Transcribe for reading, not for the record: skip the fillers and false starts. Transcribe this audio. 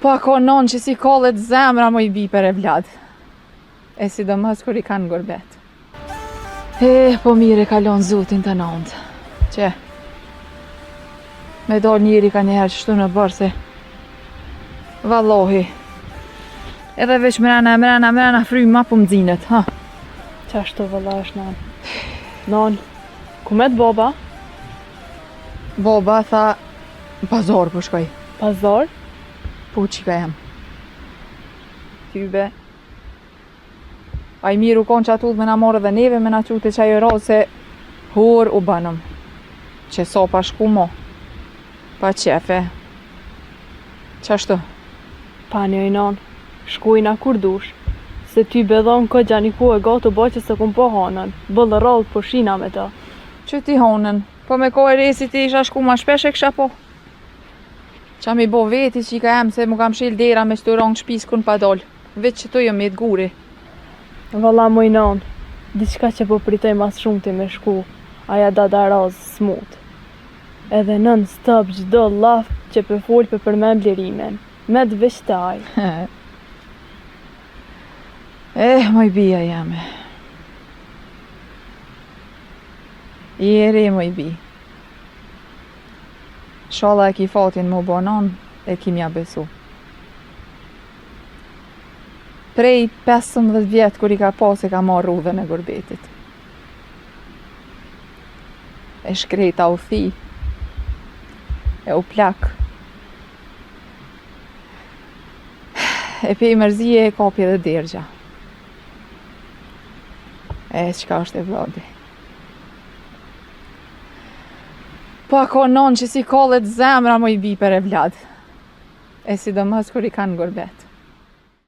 Pa ko non që si kollet zemra mo I bi për e vlad. E sidomos kur I kanë gorbet. Po mire kalon zutin të nëndë. Që me dol njëri ka njëherë qështu në bërë se vallohi. Edhe veç mrena frymë ma po m'dzinet, ha. Qashtu valla është nan. Nan, ku met baba? Boba tha, pazar po shkoj. Pazar? Po qika jam. Tybe. A I miru konë që atull me na morë dhe neve me na qute qaj e razë se hur u banëm. Që so pa shku mo. Pa qefe. Qashtu? Pa një nan, shkujna kur dush. Se ty bedhon këtë gjani ku e gatu ba që se kum po hanën. Bëllë rallë po shina me ta. Që ti hanën? Po me ko e resi ti isha shku ma shpesh e kësha po. Qa mi bo veti që I ka em se mu kam shil dera me shtu rangë shpis kun pa doll. Veç që tu jë me t'guri. Valla moj nan, diçka që po pritoj mas shumë ti me shku, aja da razë smut. Edhe nën stop gjdo laf që pe fol për përmen blirimin, me t'veç taj. Moj bia jame. Jeri moj bi. Shala e ki fatin mu bonon, e ki mja besu. Prej 15 vjetë kur I ka pas e ka marrë rrudhën e gorbetit. E shkreta u thi. E u plak. E pe I mërzije e kapi dhe dergja. Qka është e vladi. Pa ko non që si kollet zemra mo I bi për e vlad. E sidomos kur I kanë gorbet.